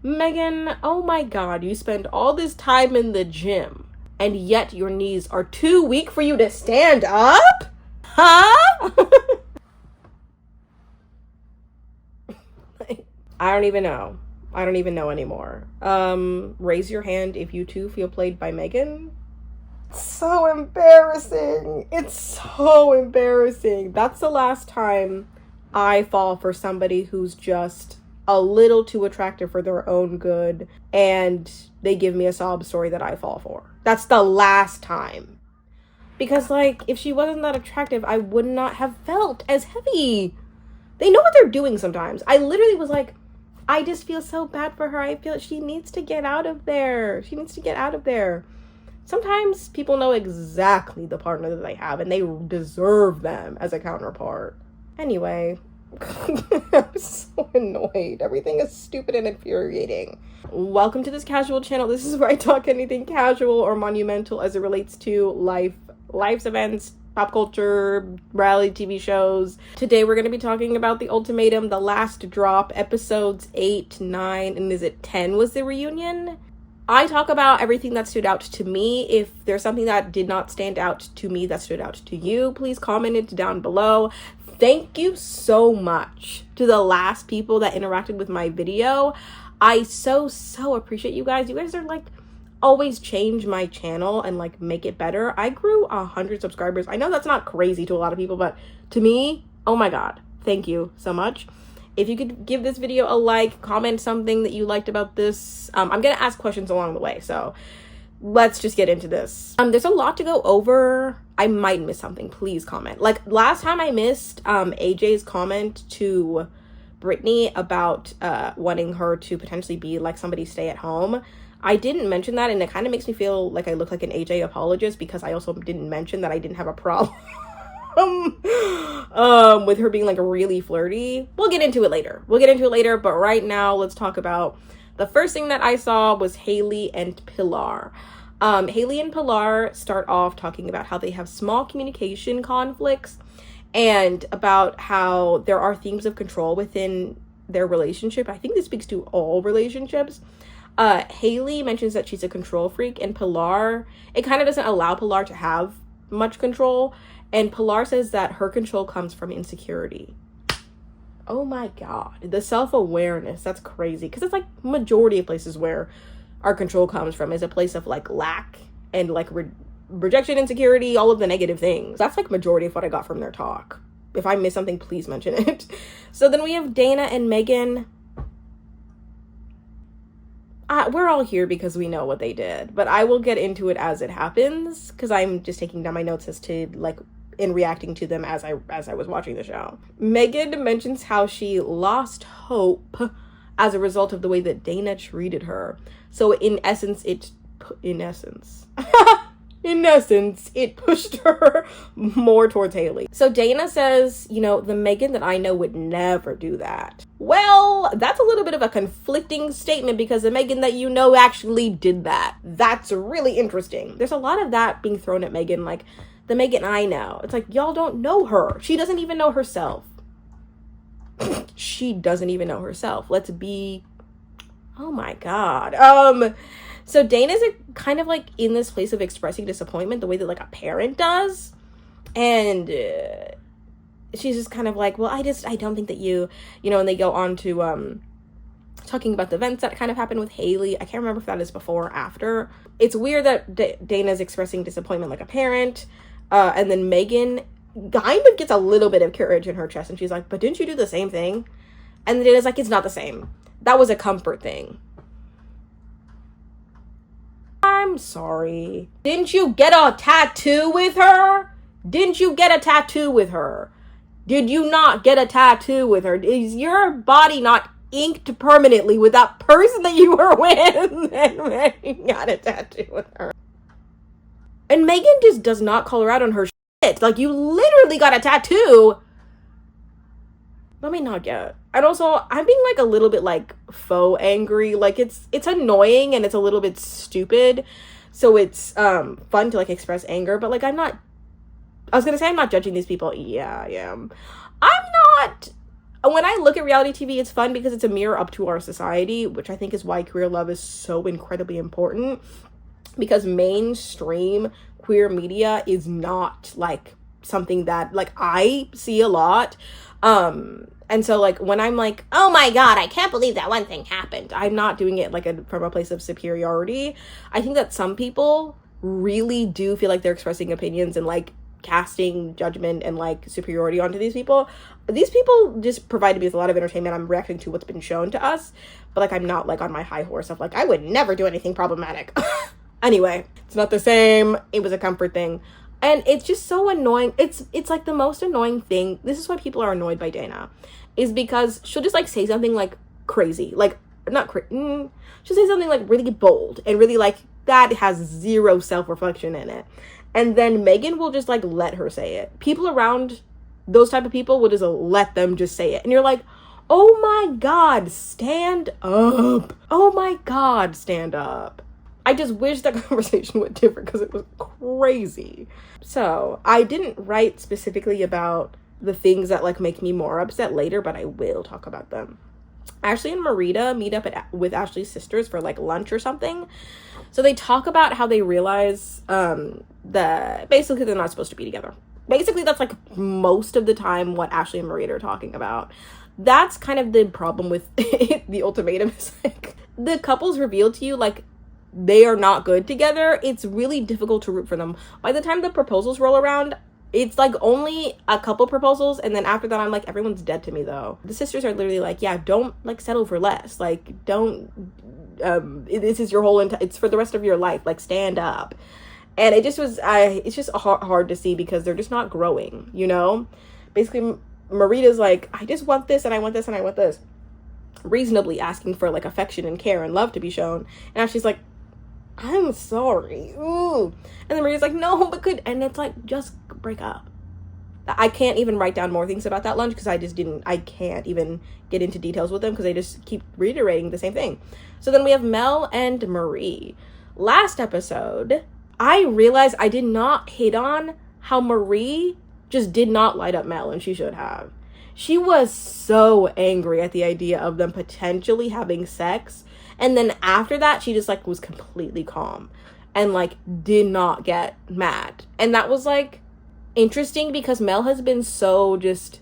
Megan, oh my god, you spend all this time in the gym, and yet your knees are too weak for you to stand up? Huh? I don't even know. I don't even know anymore. Raise your hand if you too feel played by Megan. So embarrassing. It's so embarrassing. That's the last time I fall for somebody who's just a little too attractive for their own good, and they give me a sob story that I fall for. That's the last time. Because, like, if she wasn't that attractive, I would not have felt as heavy. They know what they're doing sometimes. I literally was like, I just feel so bad for her. I feel she needs to get out of there. She needs to get out of there. Sometimes people know exactly the partner that they have, and they deserve them as a counterpart. Anyway, I'm so annoyed. Everything is stupid and infuriating. Welcome to this casual channel. This is where I talk anything casual or monumental as it relates to life's events, pop culture, reality TV shows. Today we're going to be talking about the Ultimatum, the last drop, episodes 8, 9, and is it 10 was the reunion? I talk about everything that stood out to me. If there's something that did not stand out to me that stood out to you, please comment it down below. Thank you so much to the last people that interacted with my video. I so appreciate you guys. You guys are like always change my channel and like make it better. I grew 100 subscribers. I know that's not crazy to a lot of people, but to me, oh my god, thank you so much. If you could give this video a like, comment something that you liked about this. I'm gonna ask questions along the way, so let's just get into this. There's a lot to go over. I might miss something. Please comment. Like last time I missed AJ's comment to Brittany about wanting her to potentially be like somebody stay at home. I didn't mention that, and it kind of makes me feel like I look like an AJ apologist because I also didn't mention that I didn't have a problem with her being like really flirty. We'll get into it later. But right now let's talk about the first thing that I saw was Haley and Pilar. Haley and Pilar start off talking about how they have small communication conflicts and about how there are themes of control within their relationship. I think this speaks to all relationships. Haley mentions that she's a control freak, and Pilar, it kind of doesn't allow Pilar to have much control. And Pilar says that her control comes from insecurity. Oh my god. The self-awareness, that's crazy. Because it's like majority of places where our control comes from is a place of like lack and like rejection, insecurity, all of the negative things. That's like majority of what I got from their talk. If I miss something, please mention it. So then we have Dana and Megan. We're all here because we know what they did, but I will get into it as it happens because I'm just taking down my notes as to like in reacting to them as I was watching the show. Megan mentions how she lost hope as a result of the way that Dana treated her. So in essence, it pushed her more towards Haley. So Dana says, you know, the Megan that I know would never do that. Well, that's a little bit of a conflicting statement because the Megan that you know actually did that. That's really interesting. There's a lot of that being thrown at Megan, like the Megan I know. It's like, y'all don't know her. She doesn't even know herself. She doesn't even know herself. Let's be, oh my god. So Dana's kind of like in this place of expressing disappointment the way that like a parent does. And she's just kind of like, well, I don't think that you know, and they go on to talking about the events that kind of happened with Haley. I can't remember if that is before or after. It's weird that Dana's expressing disappointment like a parent. And then Megan kind of gets a little bit of courage in her chest and she's like, but didn't you do the same thing? And Dana's like, it's not the same. That was a comfort thing. I'm sorry. Didn't you get a tattoo with her? Did you not get a tattoo with her? Is your body not inked permanently with that person that you were with? And Megan got a tattoo with her. And Megan just does not call her out on her shit. Like, you literally got a tattoo. Let me not get. And also, I'm being like a little bit like faux angry. Like it's annoying and it's a little bit stupid. So it's fun to like express anger, but like I was gonna say I'm not judging these people. Yeah, I am. I'm not when I look at reality TV, it's fun because it's a mirror up to our society, which I think is why queer love is so incredibly important, because mainstream queer media is not like something that like I see a lot. And so like when I'm like, oh my god, I can't believe that one thing happened, I'm not doing it like from a place of superiority. I think that some people really do feel like they're expressing opinions and like casting judgment and like superiority onto these people. These people just provided me with a lot of entertainment. I'm reacting to what's been shown to us, but like I'm not like on my high horse of like I would never do anything problematic. Anyway, it's not the same. It was a comfort thing. And it's just so annoying. It's like the most annoying thing. This is why people are annoyed by Dana, is because she'll just like say something like crazy, like not she'll say something like really bold and really like that has zero self-reflection in it. And then Megan will just like let her say it. People around those type of people will just let them just say it. And you're like, oh my god, stand up. Oh my god, stand up. I just wish that conversation went different because it was crazy. So I didn't write specifically about the things that like make me more upset later, but I will talk about them. Ashley and Marita meet up with Ashley's sisters for like lunch or something. So they talk about how they realize that basically they're not supposed to be together. Basically, that's like most of the time what Ashley and Marita are talking about. That's kind of the problem with the ultimatum. Is like the couples revealed to you like they are not good together. It's really difficult to root for them. By the time the proposals roll around, it's like only a couple proposals, and then after that I'm like, everyone's dead to me though. The sisters are literally like, yeah, don't like settle for less, like don't this is your whole it's for the rest of your life, like stand up. And it just was it's just hard to see because they're just not growing, you know. Basically Marita's like, I just want this and I want this and I want this, reasonably asking for like affection and care and love to be shown, and now she's like, I'm sorry. Ooh. And then Maria's like, no, but could, and it's like, just break up. I can't even write down more things about that lunch because I can't even get into details with them because they just keep reiterating the same thing. So then we have Mel and Marie. Last episode, I realized I did not hit on how Marie just did not light up Mel, and she should have. She was so angry at the idea of them potentially having sex. And then after that, she just like was completely calm and like did not get mad. And that was like interesting because Mel has been so just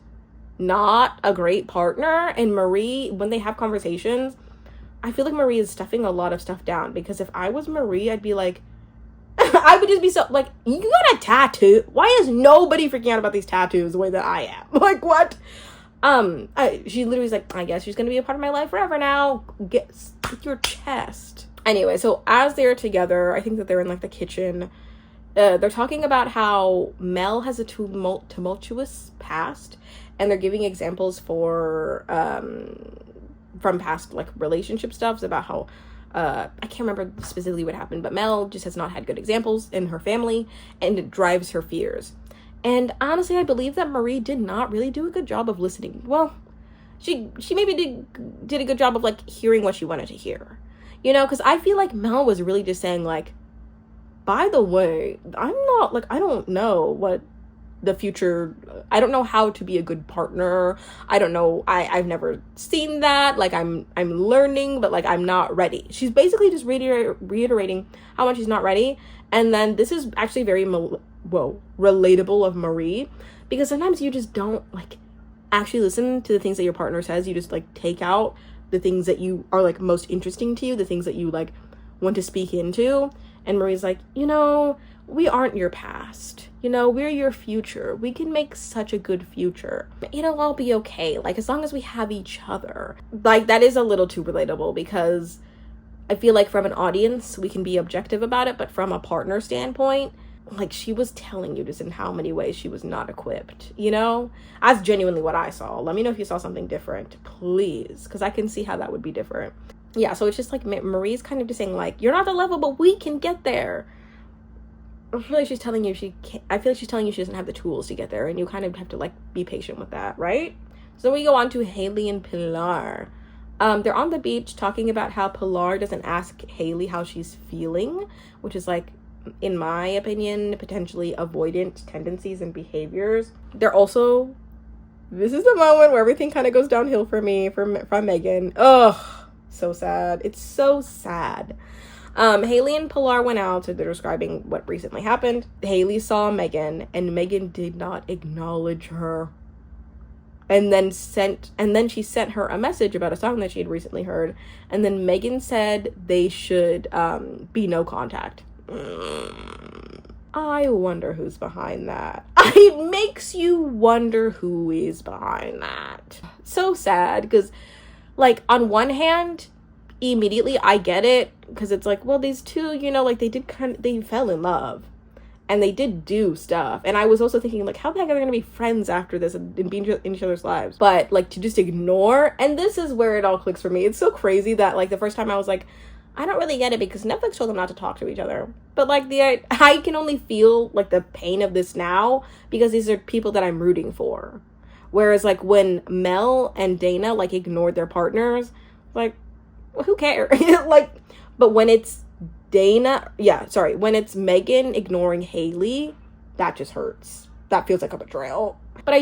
not a great partner. And Marie, when they have conversations, I feel like Marie is stuffing a lot of stuff down, because if I was Marie, I'd be like, I would just be so like, you got a tattoo? Why is nobody freaking out about these tattoos the way that I am? Like, what? She literally was like, I guess she's gonna be a part of my life forever now. Get your chest. Anyway, so as they're together, I think that they're in like the kitchen. They're talking about how Mel has a tumultuous past, and they're giving examples for from past like relationship stuffs about how I can't remember specifically what happened, but Mel just has not had good examples in her family, and it drives her fears. And honestly, I believe that Marie did not really do a good job of listening. Well, she maybe did a good job of like hearing what she wanted to hear, you know, because I feel like Mel was really just saying like, by the way, I'm not like, I don't know what the future, I don't know how to be a good partner. I don't know, I've never seen that, like I'm learning, but like I'm not ready. She's basically just reiterating how much she's not ready. And then this is actually very relatable of Marie, because sometimes you just don't like actually listen to the things that your partner says. You just like take out the things that you are like most interesting to you, the things that you like want to speak into. And Marie's like, you know, we aren't your past, you know, we're your future. We can make such a good future. It'll all be okay, like as long as we have each other. Like that is a little too relatable, because I feel like from an audience we can be objective about it, but from a partner standpoint, like she was telling you just in how many ways she was not equipped, you know. That's genuinely what I saw. Let me know if you saw something different, please, because I can see how that would be different. Yeah, so it's just like Marie's kind of just saying like, you're not the level, but we can get there. I feel like she's telling you she doesn't have the tools to get there, and you kind of have to like be patient with that, right? So we go on to Haley and Pilar. They're on the beach talking about how Pilar doesn't ask Haley how she's feeling, which is like, in my opinion, potentially avoidant tendencies and behaviors. They're also This is the moment where everything kind of goes downhill for me from MAGAN. Ugh, so sad. It's so sad. Haley and Pilar went out, so they're describing what recently happened. Haley saw MAGAN, and MAGAN did not acknowledge her. And then she sent her a message about a song that she had recently heard. And then MAGAN said they should be no contact. I wonder who's behind that. It makes you wonder who is behind that. So sad, because, like, on one hand, immediately I get it, because it's like, well, these two, you know, like, they fell in love. And they did do stuff. And I was also thinking, like, how the heck are they going to be friends after this and be in each other's lives? But, like, to just ignore, and this is where it all clicks for me. It's so crazy that, like, the first time I was like, I don't really get it, because Netflix told them not to talk to each other. But, like, I can only feel, like, the pain of this now, because these are people that I'm rooting for. Whereas, like, when Mel and Dana, like, ignored their partners, like, well, who cares? Like, but when it's when it's MAGAN ignoring Haley, that just hurts. That feels like a betrayal. But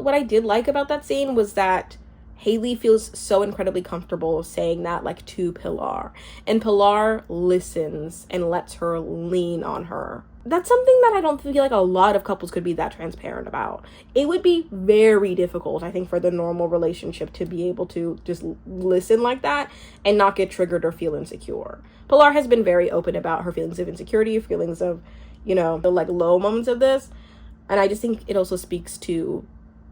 what I did like about that scene was that Haley feels so incredibly comfortable saying that, like, to Pilar. And Pilar listens and lets her lean on her. That's something that I don't feel like a lot of couples could be that transparent about. It would be very difficult, I think, for the normal relationship to be able to just listen like that and not get triggered or feel insecure. Pilar has been very open about her feelings of insecurity, feelings of, you know, the, like, low moments of this. And I just think it also speaks to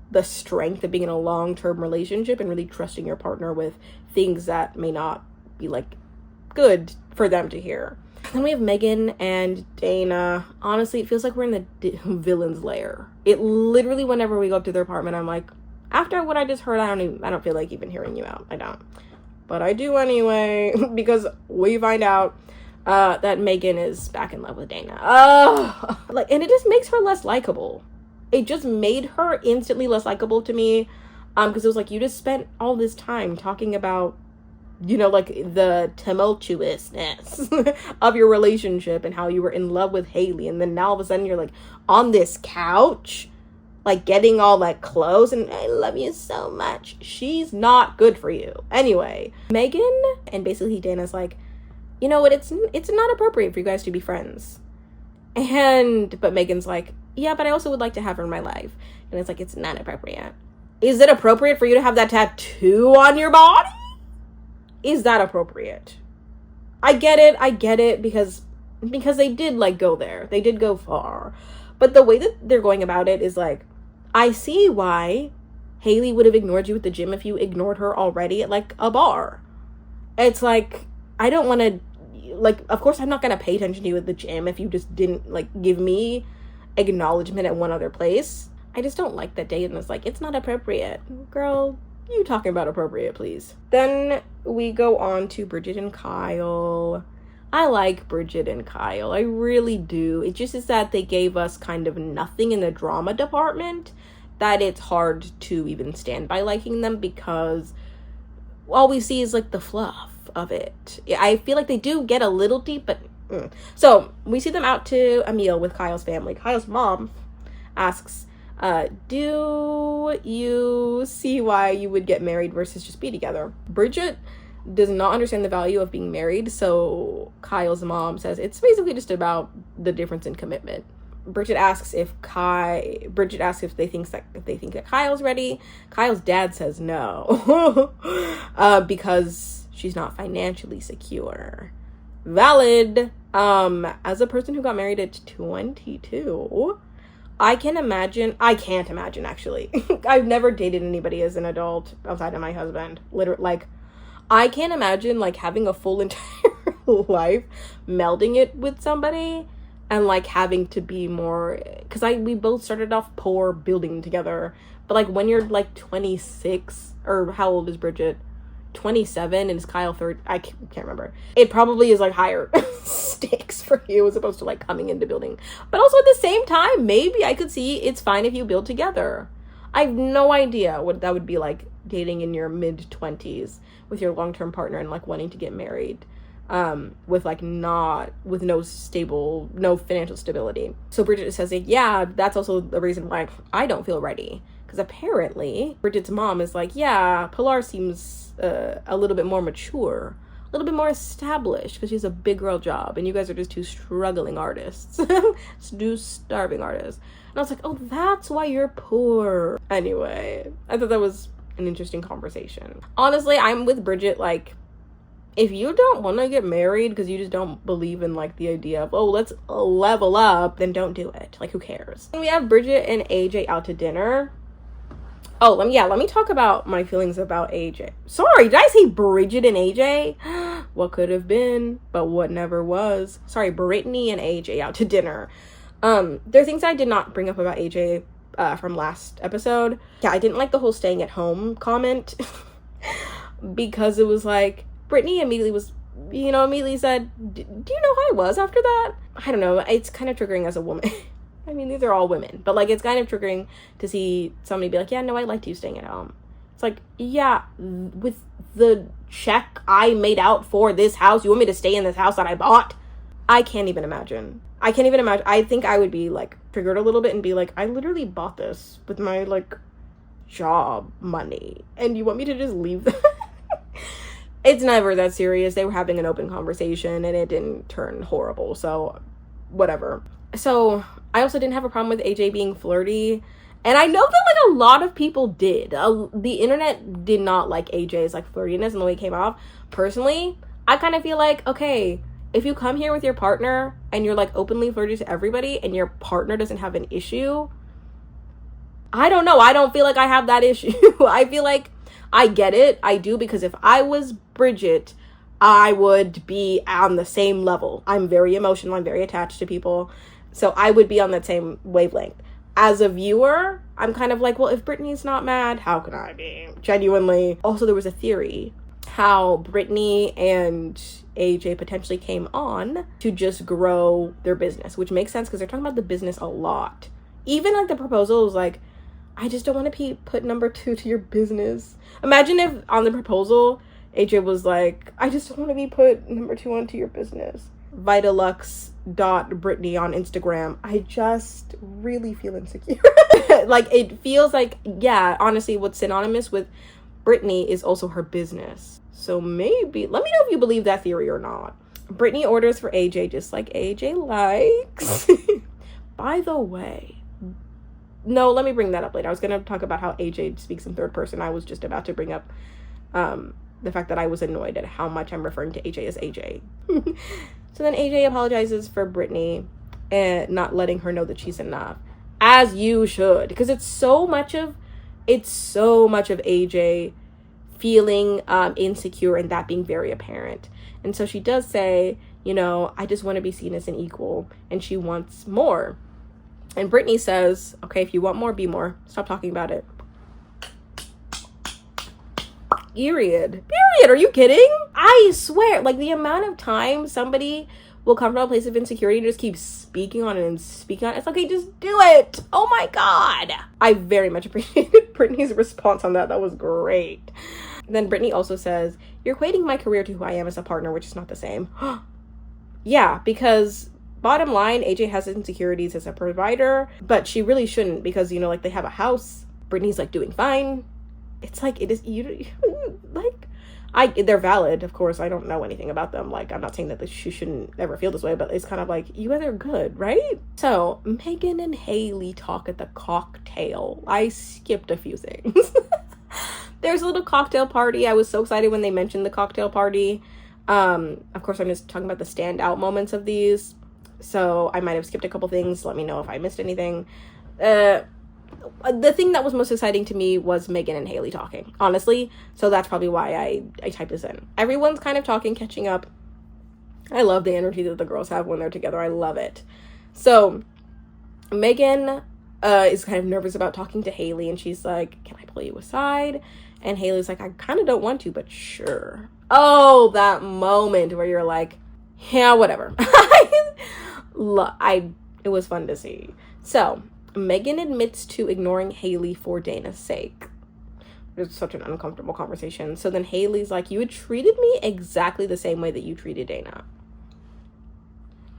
the strength of being in a long-term relationship and really trusting your partner with things that may not be, like, good for them to hear. Then we have MAGAN and Dana. Honestly, it feels like we're in the villain's lair. It literally, whenever we go up to their apartment, I'm like, after what I just heard, I don't feel like even hearing you out. I don't. But I do anyway, because we find out that MAGAN is back in love with Dana. And it just makes her less likable. It just made her instantly less likable to me, because it was like, you just spent all this time talking about, you know, like, the tumultuousness of your relationship and how you were in love with Haley, and then now all of a sudden you're, like, on this couch, like, getting all, like, close, and I love you so much. She's not good for you. Anyway, MAGAN and basically Dana's like, you know what, it's not appropriate for you guys to be friends. But MAGAN's like, yeah, but I also would like to have her in my life. And it's like, it's not appropriate. Is it appropriate for you to have that tattoo on your body? Is that appropriate? I get it, because they did, like, go there. They did go far. But the way that they're going about it is like, I see why Haley would have ignored you at the gym if you ignored her already at, like, a bar. It's like, I don't want to, like, of course I'm not going to pay attention to you at the gym if you just didn't, like, give me acknowledgement at one other place. I just don't like that Dana is like, it's not appropriate. Girl, you talking about appropriate, please. Then we go on to Bridget and Kyle. I like Bridget and Kyle. I really do. It just is that they gave us kind of nothing in the drama department, that it's hard to even stand by liking them, because all we see is, like, the fluff of it. I feel like they do get a little deep, but So we see them out to a meal with Kyle's family. Kyle's mom asks, do you see why you would get married versus just be together? Bridget does not understand the value of being married, so Kyle's mom says it's basically just about the difference in commitment. Bridget asks if they think that Kyle's ready. Kyle's dad says no, because she's not financially secure. Valid. As a person who got married at 22, I can't imagine actually. I've never dated anybody as an adult outside of my husband. Literally, like, I can't imagine, like, having a full entire life, melding it with somebody, and, like, having to be more, because we both started off poor building together, but, like, when you're, like, 26, or how old is Bridget? 27, and is Kyle 30? I can't remember. It probably is, like, higher stakes for you as opposed to, like, coming into building. But also at the same time, maybe I could see it's fine if you build together. I have no idea what that would be like, dating in your mid-20s with your long-term partner and, like, wanting to get married, with no financial stability. So Bridget says, like, yeah, that's also the reason why I don't feel ready. Because apparently Bridget's mom is like, yeah, Pilar seems a little bit more mature, a little bit more established, because she has a big girl job, and you guys are just two struggling artists. Two starving artists. And I was like, oh, that's why you're poor. Anyway, I thought that was an interesting conversation. Honestly, I'm with Bridget. Like, if you don't want to get married because you just don't believe in, like, the idea of, oh, let's level up, then don't do it. Like, who cares? And we have Bridget and AJ out to dinner. Oh, let me talk about my feelings about AJ. Sorry, did I say Bridget and AJ? What could have been, but what never was. Sorry, Brittany and AJ out to dinner. There are things I did not bring up about AJ from last episode. Yeah, I didn't like the whole staying at home comment because it was like, Brittany immediately said, do you know how I was after that? I don't know. It's kind of triggering as a woman. I mean, these are all women, but like, it's kind of triggering to see somebody be like, yeah, no, I liked you staying at home. It's like, yeah, with the check I made out for this house, you want me to stay in this house that I bought? I can't even imagine. I think I would be like triggered a little bit and be like, I literally bought this with my like job money, and you want me to just leave that? It's never that serious. They were having an open conversation and it didn't turn horrible, so whatever. So I also didn't have a problem with AJ being flirty, and I know that like a lot of people did. The internet did not like AJ's like flirtiness and the way it came off. Personally, I kind of feel like, okay, if you come here with your partner and you're like openly flirty to everybody and your partner doesn't have an issue, I don't know. I don't feel like I have that issue. I feel like I get it. I do, because if I was Bridget, I would be on the same level. I'm very emotional. I'm very attached to people. So I would be on that same wavelength. As a viewer, I'm kind of like, well, if Brittany's not mad, how can I be? Genuinely. Also, there was a theory how Brittany and AJ potentially came on to just grow their business, which makes sense because they're talking about the business a lot. Even like the proposal was like, I just don't want to put number 2 to your business. Imagine if on the proposal, AJ was like, I just don't want to be put number 2 onto your business. Vitalux.Brittany on Instagram. I just really feel insecure. Like, it feels like, yeah, honestly, what's synonymous with Brittany is also her business. So maybe, let me know if you believe that theory or not. Brittany orders for AJ just like AJ likes. By the way, no, let me bring that up later. I was going to talk about how AJ speaks in third person. I was just about to bring up the fact that I was annoyed at how much I'm referring to AJ as AJ. So then AJ apologizes for Brittany and not letting her know that she's enough. As you should. Because it's so much of AJ feeling insecure and that being very apparent. And so she does say, you know, I just want to be seen as an equal. And she wants more. And Brittany says, okay, if you want more, be more. Stop talking about it. Period. Are you kidding? I swear, like, the amount of time somebody will come from a place of insecurity and just keep speaking on it. It's okay, just do it. Oh my God. I very much appreciated Brittany's response on that. That was great. Then Brittany also says, you're equating my career to who I am as a partner, which is not the same. Yeah, because bottom line, AJ has insecurities as a provider, but she really shouldn't, because, you know, like, they have a house. Brittany's like doing fine. It's like, it is, you like, they're valid, of course. I don't know anything about them. Like, I'm not saying that she shouldn't ever feel this way, but it's kind of like, you guys are good, right? So Megan and Haley talk at the cocktail. I skipped a few things. There's a little cocktail party. I was so excited when they mentioned the cocktail party. Of course, I'm just talking about the standout moments of these, so I might have skipped a couple things. Let me know if I missed anything. The thing that was most exciting to me was Megan and Haley talking, honestly. So that's probably why I typed this in. Everyone's kind of talking, catching up. I love the energy that the girls have when they're together. I love it. So Megan is kind of nervous about talking to Haley, and she's like, can I pull you aside? And Haley's like, I kind of don't want to, but sure. Oh, that moment where you're like, yeah, whatever. It was fun to see. So Megan admits to ignoring Haley for Dana's sake. It's such an uncomfortable conversation. So then Haley's like, you had treated me exactly the same way that you treated Dana.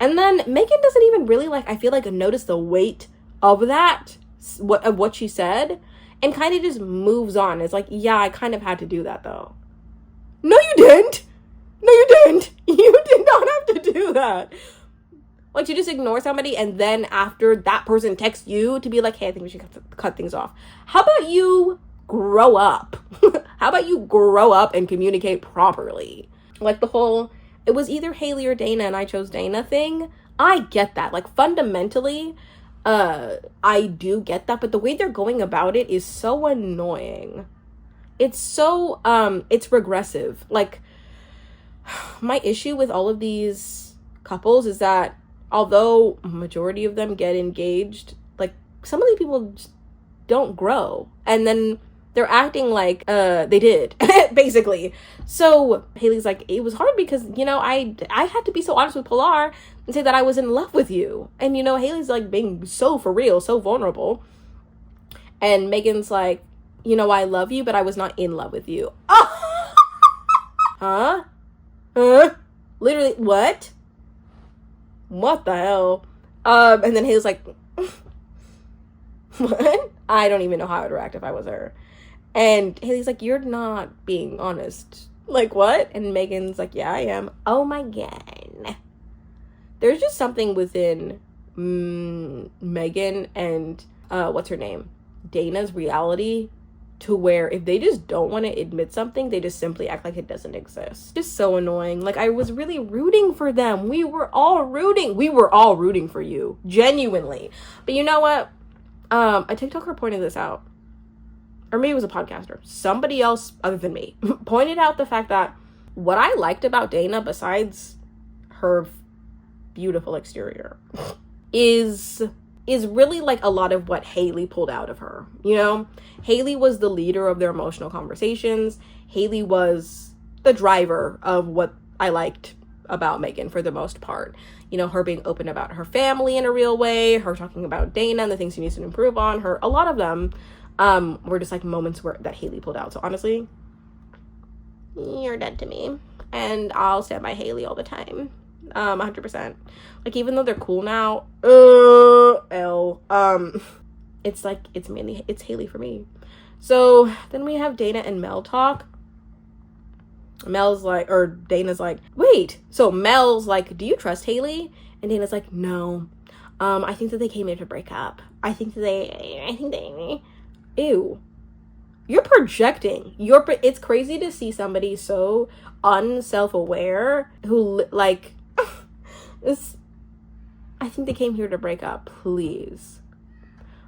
And then Megan doesn't even really, like, I feel like, notice the weight of that, of what she said. and kind of just moves on. It's like, yeah, I kind of had to do that though. No, you didn't. No, you didn't. You did not have to do that. Like, to just ignore somebody and then after that person texts you to be like, hey, I think we should cut things off. How about you grow up? How about you grow up and communicate properly? Like, the whole, it was either Haley or Dana and I chose Dana thing. I get that. Like, fundamentally, I do get that. But the way they're going about it is so annoying. It's so, it's regressive. Like, my issue with all of these couples is that although a majority of them get engaged, like, some of these people just don't grow. And then they're acting like they did, basically. So Haley's like, it was hard because, you know, I had to be so honest with Pilar and say that I was in love with you. And, you know, Haley's like being so for real, so vulnerable. And Megan's like, you know, I love you, but I was not in love with you. Oh! Huh? Literally, what? What the hell? And then Haley's like, what? I don't even know how I would react if I was her. And Haley's like, you're not being honest. Like, what? And Megan's like, yeah, I am. Oh my God. There's just something within Megan and, what's her name? Dana's reality to where if they just don't want to admit something, they just simply act like it doesn't exist. Just so annoying. Like, I was really rooting for them. We were all rooting for you. Genuinely. But you know what? A TikToker pointed this out. Or maybe it was a podcaster. Somebody else other than me pointed out the fact that what I liked about Dana, besides her beautiful exterior, is really like a lot of what Haley pulled out of her. You know, Haley was the leader of their emotional conversations. Haley was the driver of what I liked about Megan for the most part. You know, her being open about her family in a real way, her talking about Dana and the things she needs to improve on. Her, a lot of them were just like moments where that Haley pulled out. So honestly, you're dead to me, and I'll stand by Haley all the time. 100%. Like, even though they're cool now, it's like, it's Haley for me. So then we have Dana and Mel talk. Mel's like, or Dana's like, wait. So Mel's like, do you trust Haley? And Dana's like, no. I think that they came here to break up. I think they, ew. You're projecting. It's crazy to see somebody so unself-aware who, like, I think they came here to break up. Please.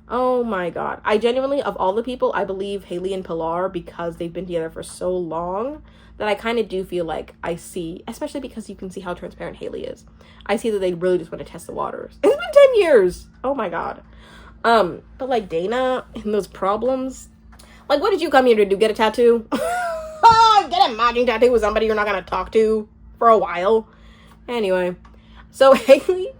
Oh my God. I genuinely, of all the people, I believe Haley and Pilar, because they've been together for so long, that I kind of do feel like I see, especially because you can see how transparent Haley is. I see that they really just want to test the waters. It's been 10 years. Oh my God. But like Dana and those problems, like, what did you come here to do? Get a tattoo? Get a matching tattoo with somebody you're not going to talk to for a while. Anyway, so Haley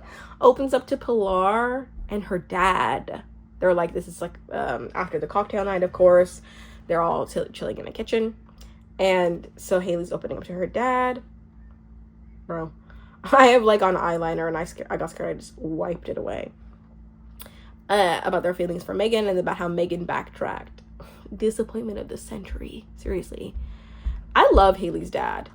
opens up to Pilar and her dad. They're like, this is like, after the cocktail night, of course, they're all chilling in the kitchen. And so Haley's opening up to her dad. Bro, I have like on eyeliner and I got scared. I just wiped it away. About their feelings for Megan and about how Megan backtracked. Disappointment of the century. Seriously. I love Haley's dad.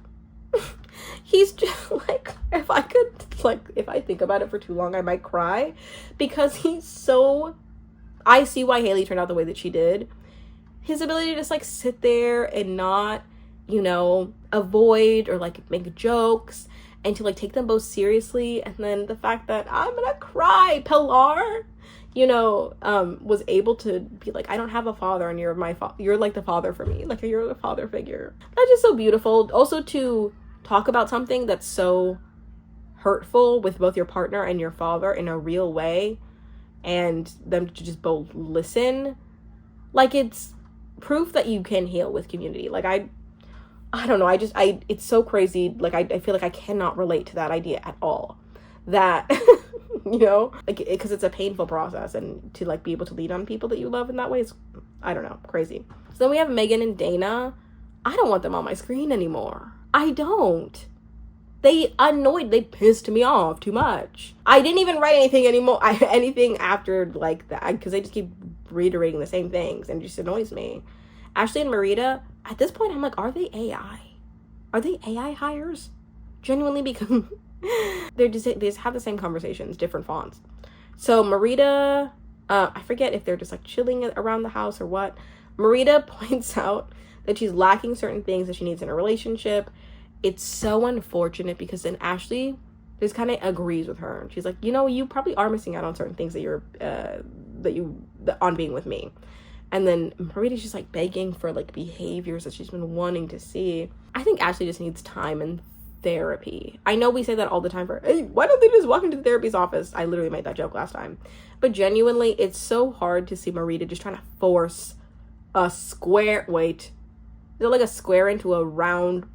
He's just like, if I think about it for too long, I might cry, because he's so, I see why Haley turned out the way that she did. His ability to just like sit there and not, you know, avoid or like make jokes, and to like take them both seriously. And then the fact that I'm gonna cry, Pilar, you know, was able to be like, I don't have a father and you're you're like the father for me. Like, you're the father figure. That's just so beautiful. Also to talk about something that's so hurtful with both your partner and your father in a real way, and them to just both listen. Like, it's proof that you can heal with community. Like, I don't know. It's so crazy. Like, I feel like I cannot relate to that idea at all. That, you know, like, because it's a painful process, and to like be able to lean on people that you love in that way is, I don't know, crazy. So then we have Megan and Dana. I don't want them on my screen anymore. I don't. They pissed me off too much. I didn't even write anything anymore. Anything after like that, because they just keep reiterating the same things, and it just annoys me. Ashley and Marita, at this point, I'm like, are they AI? Are they AI hires? Genuinely, because they just have the same conversations, different fonts. So Marita, I forget if they're just like chilling around the house or what. Marita points out that she's lacking certain things that she needs in a relationship. It's so unfortunate because then Ashley just kind of agrees with her. She's like, you probably are missing out on certain things on being with me. And then Marita's just like begging for like behaviors that she's been wanting to see. I think Ashley just needs time and therapy. I know we say that all the time hey, why don't they just walk into the therapist's office? I literally made that joke last time. But genuinely, it's so hard to see Marita just trying to force a square, wait, is it like a square into a round?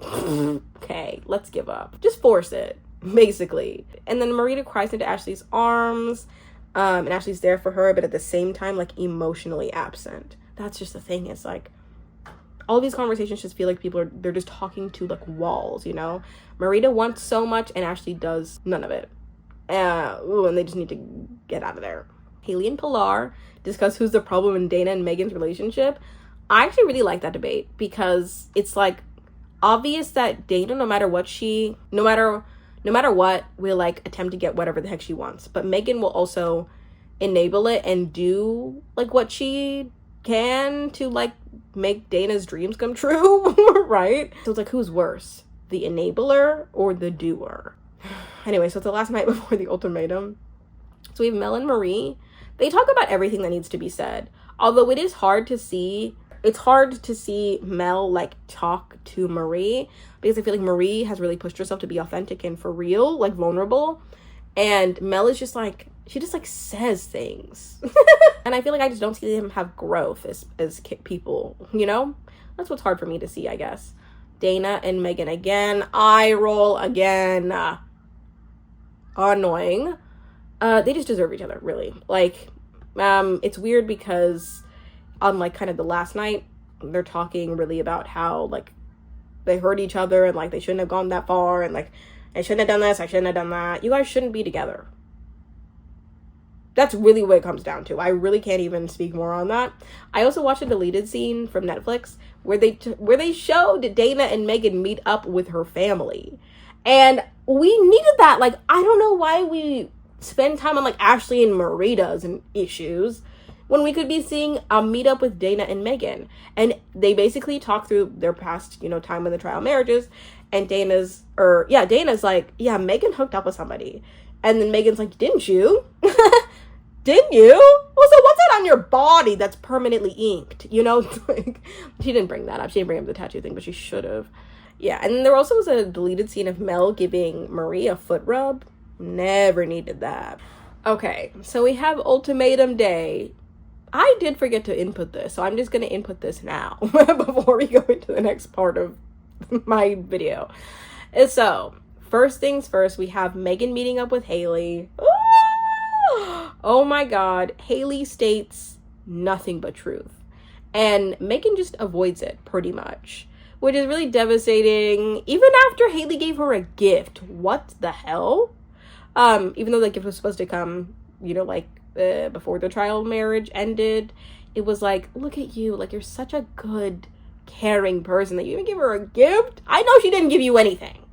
Okay, let's give up. Just force it, basically. And then Marita cries into Ashley's arms. And Ashley's there for her, but at the same time, like, emotionally absent. That's just the thing. It's like, all these conversations just feel like they're just talking to, like, walls, Marita wants so much, and Ashley does none of it. And they just need to get out of there. Haley and Pilar discuss who's the problem in Dana and Megan's relationship. I actually really like that debate, because it's, like, obvious that Dana, no matter what, will like attempt to get whatever the heck she wants. But Megan will also enable it and do like what she can to like make Dana's dreams come true, right? So it's like, who's worse, the enabler or the doer? Anyway, so it's the last night before the ultimatum. So we have Mel and Marie. They talk about everything that needs to be said. Although it's hard to see Mel like talk to Marie, because I feel like Marie has really pushed herself to be authentic and for real, like vulnerable. And Mel is just like, she just like says things. And I feel like I just don't see them have growth as people, That's what's hard for me to see, I guess. Dana and Megan again. Eye roll again. Annoying. They just deserve each other, really. Like, it's weird because on like kind of the last night, they're talking really about how like they hurt each other and like they shouldn't have gone that far, and like I shouldn't have done this, I shouldn't have done that. You guys shouldn't be together. That's really what it comes down to. I really can't even speak more on that. I also watched a deleted scene from Netflix where they showed Dana and Megan meet up with her family, and we needed that. Like, I don't know why we spend time on like Ashley and Marita's and issues when we could be seeing a meetup with Dana and Megan. And they basically talk through their past, time in the trial marriages. And Dana's like, yeah, Megan hooked up with somebody. And then Megan's like, didn't you? Didn't you? Well, so what's that on your body that's permanently inked? Like, she didn't bring that up. She didn't bring up the tattoo thing, but she should have. Yeah, and there also was a deleted scene of Mel giving Marie a foot rub. Never needed that. Okay, so we have ultimatum day. I did forget to input this, so I'm just going to input this now before we go into the next part of my video. And so, first things first, we have Megan meeting up with Haley. Oh my god. Haley states nothing but truth. And Megan just avoids it, pretty much. Which is really devastating. Even after Haley gave her a gift. What the hell? Even though the gift was supposed to come, before the trial marriage ended, it was like, look at you, like you're such a good, caring person that you even give her a gift. I know she didn't give you anything.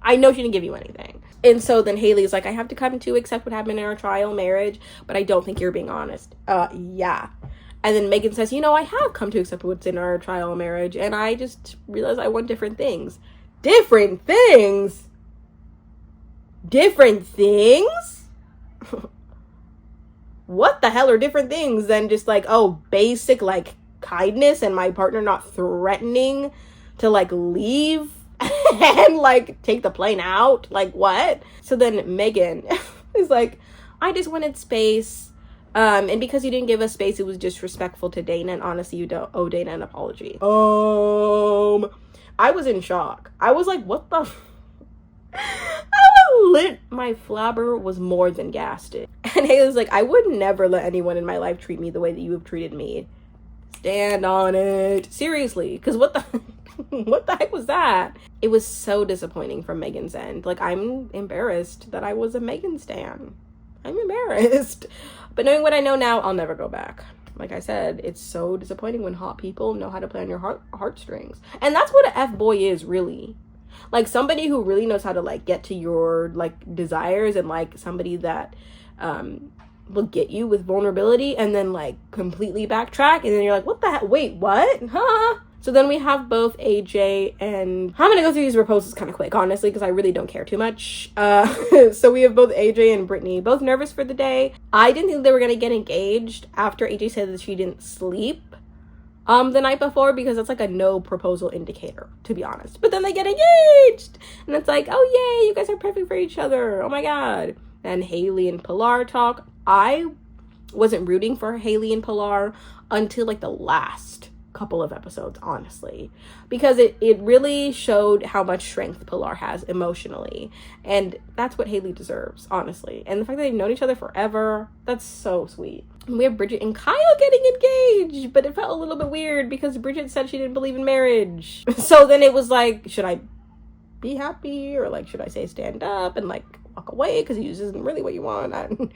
And so then Haley's like, I have to come to accept what happened in our trial marriage, but I don't think you're being honest. Yeah. And then Megan says, I have come to accept what's in our trial marriage, and I just realized I want different things. Different things? What the hell are different things than just like, basic like kindness and my partner not threatening to like leave and like take the plane out? Like, what? So then Megan is like, I just wanted space. And because you didn't give us space, it was disrespectful to Dana, and honestly, you don't owe Dana an apology. I was in shock. I was like, what the my flabber was more than gasted. And Haley's like, I would never let anyone in my life treat me the way that you have treated me. Stand on it. Seriously, because what the heck was that? It was so disappointing from Megan's end. Like, I'm embarrassed that I was a Megan stan. I'm embarrassed. But knowing what I know now, I'll never go back. like I said, it's so disappointing when hot people know how to play on your heartstrings. And that's what an F-boy is, really. Like, somebody who really knows how to, like, get to your, like, desires, and, like, somebody that will get you with vulnerability and then, like, completely backtrack, and then you're like, what the heck? Wait, what? Huh? So then we have both AJ and... I'm gonna go through these proposals kind of quick, honestly, because I really don't care too much. So we have both AJ and Brittany, both nervous for the day. I didn't think they were gonna get engaged after AJ said that she didn't sleep the night before, because that's like a no proposal indicator, to be honest. But then they get engaged, and it's like, oh yay, you guys are perfect for each other, oh my god. And Haley and Pilar talk. I wasn't rooting for Haley and Pilar until like the last couple of episodes, honestly, because it really showed how much strength Pilar has emotionally, and that's what Haley deserves, honestly. And the fact that they've known each other forever, that's so sweet. And we have Bridget and Kyle getting engaged, but it felt a little bit weird because Bridget said she didn't believe in marriage. So then it was like, should I be happy, or like, should I say stand up and like walk away because this isn't really what you want? And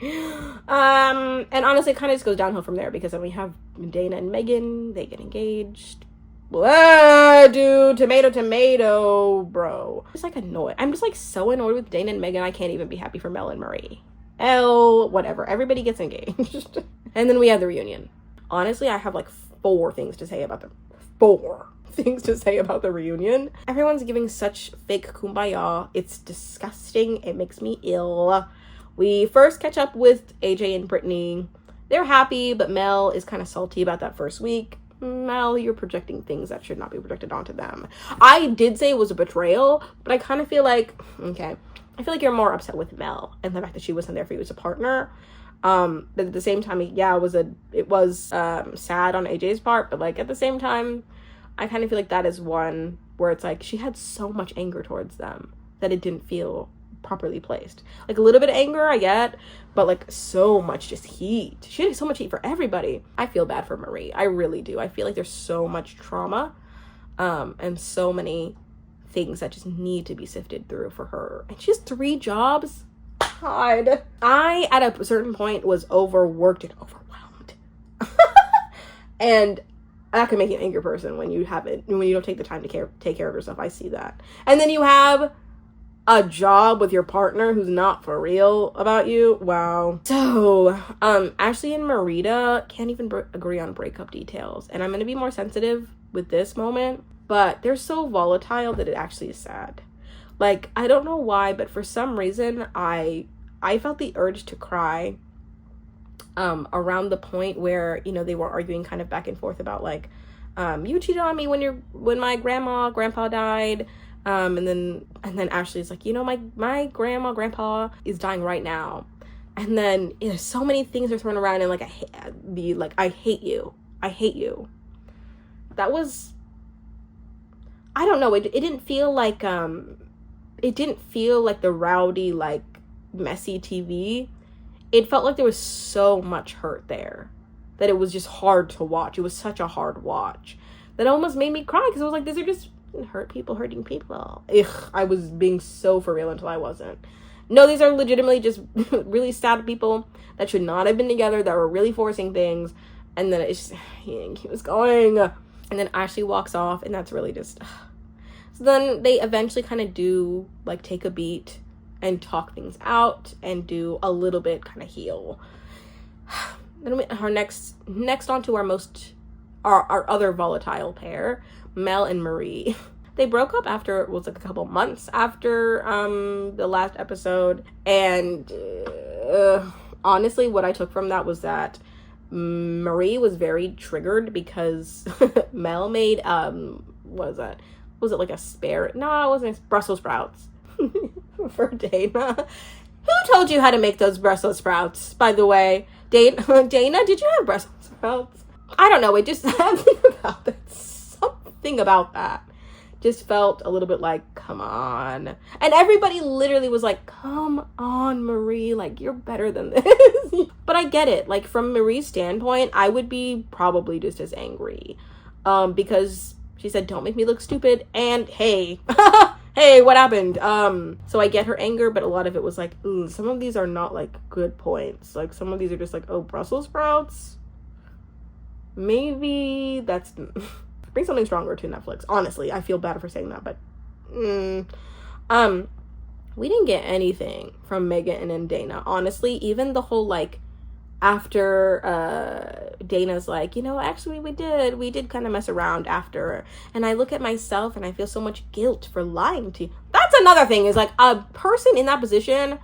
honestly, it kind of just goes downhill from there, because then we have Dana and Megan, they get engaged. Blah, dude, tomato, bro. Just like annoyed. I'm just like so annoyed with Dana and Megan. I can't even be happy for Mel and Marie. Whatever. Everybody gets engaged. And then we have the reunion. Honestly, I have like 4 things to say about them. 4 things to say about the reunion. Everyone's giving such fake kumbaya. It's disgusting. It makes me ill. We first catch up with AJ and Brittany. They're happy, but Mel is kind of salty about that first week. Mel, you're projecting things that should not be projected onto them. I did say it was a betrayal, but I kind of feel like, okay, I feel like you're more upset with Mel and the fact that she wasn't there for you as a partner. But at the same time, yeah, it was sad on AJ's part, but like at the same time, I kind of feel like that is one where it's like she had so much anger towards them that it didn't feel properly placed. Like a little bit of anger I get, but like so much just heat. She had so much heat for everybody. I feel bad for Marie. I really do. I feel like there's so much trauma and so many things that just need to be sifted through for her. And she has 3 jobs. God. I, at a certain point, was overworked and overwhelmed. And that can make you an angry person when you don't take the time to take care of yourself. I see that. And then you have a job with your partner who's not for real about you. Wow. So, Ashley and Marita can't even agree on breakup details. And I'm going to be more sensitive with this moment, but they're so volatile that it actually is sad. Like, I don't know why, but for some reason, I felt the urge to cry around the point where, you know, they were arguing kind of back and forth about like, you cheated on me when my grandpa died. And then Ashley's like, you know, my grandpa is dying right now. And then, you know, so many things are thrown around, and like, I hate you. That was, I don't know. It didn't feel like, the rowdy, like messy TV. It felt like there was so much hurt there that it was just hard to watch. It was such a hard watch that almost made me cry, because I was like, these are just hurting people. Ugh, I was being so for real until I wasn't. No, these are legitimately just really sad people that should not have been together, that were really forcing things, and then it just keeps going. And then Ashley walks off, and that's really just... So then they eventually kind of do, like, take a beat and talk things out and do a little bit kind of heal. Then our next onto our other volatile pair, Mel and Marie. They broke up after, it was like a couple months after the last episode, and honestly, what I took from that was that Marie was very triggered because Mel made what is that? Was it like a spare? No, it wasn't. Brussels sprouts for Dana. Who told you how to make those Brussels sprouts, by the way? Dana, did you have Brussels sprouts? I don't know. It just something about that just felt a little bit like, come on. And everybody literally was like, come on, Marie, like, you're better than this. But I get it. Like, from Marie's standpoint, I would be probably just as angry. Because she said, don't make me look stupid. And hey, hey, what happened? So I get her anger, but a lot of it was like, some of these are not like good points. Like, some of these are just like, oh, Brussels sprouts? maybe that's bring something stronger to Netflix. Honestly, I feel bad for saying that, but we didn't get anything from Megan and Dana. Honestly, even the whole like after Dana's like, you know, actually we did kind of mess around after, and I look at myself and I feel so much guilt for lying to you. That's another thing, is like a person in that position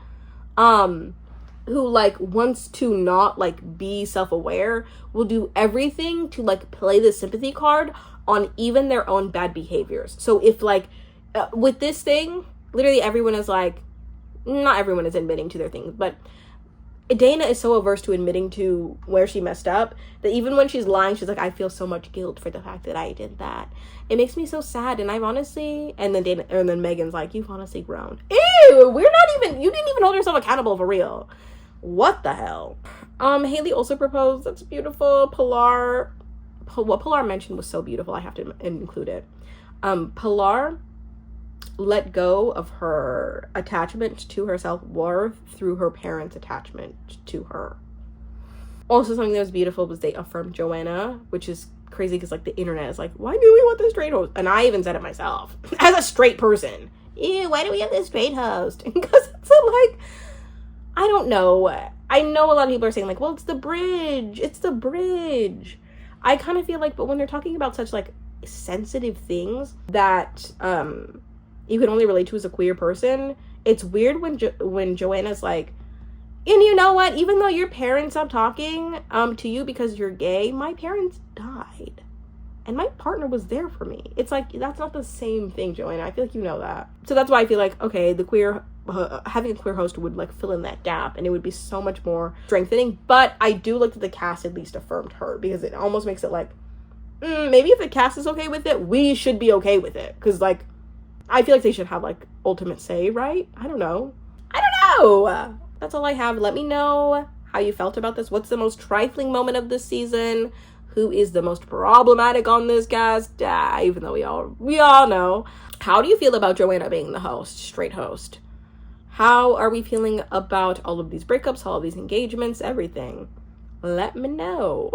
who like wants to not like be self-aware will do everything to like play the sympathy card on even their own bad behaviors. So if like with this thing, literally everyone is like, not everyone is admitting to their things, but Dana is so averse to admitting to where she messed up that even when she's lying, she's like, I feel so much guilt for the fact that I did that. It makes me so sad. And I've honestly, and then Megan's like, you've honestly grown. Ew, you didn't even hold yourself accountable for real. What the hell? Haley also proposed. That's beautiful. What Pilar mentioned was so beautiful. I have to include it. Pilar let go of her attachment to her self-worth through her parents' attachment to her. Also, something that was beautiful was they affirmed Joanna, which is crazy because like the internet is like, why do we want this straight host? And I even said it myself as a straight person. Ew, why do we have this straight host? Because it's like, I don't know. I know a lot of people are saying like, well, it's the bridge. I kind of feel like, but when they're talking about such like sensitive things that you can only relate to as a queer person, it's weird when Joanna's like, and you know what, even though your parents stopped talking to you because you're gay, my parents died and my partner was there for me. It's like, that's not the same thing, Joanna. I feel like you know that. So that's why I feel like, okay, the queer having a queer host would like fill in that gap and it would be so much more strengthening. But I do like that the cast at least affirmed her, because it almost makes it like, maybe if the cast is okay with it, we should be okay with it, because like I feel like they should have like ultimate say, right? I don't know. That's all I have. Let me know how you felt about this. What's the most trifling moment of this season? Who is the most problematic on this cast? Even though we all know. How do you feel about Joanna being the host, straight host? How are we feeling about all of these breakups, all of these engagements, everything? Let me know.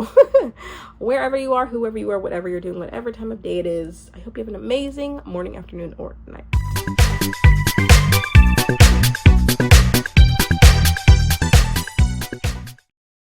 Wherever you are, whoever you are, whatever you're doing, whatever time of day it is. I hope you have an amazing morning, afternoon, or night.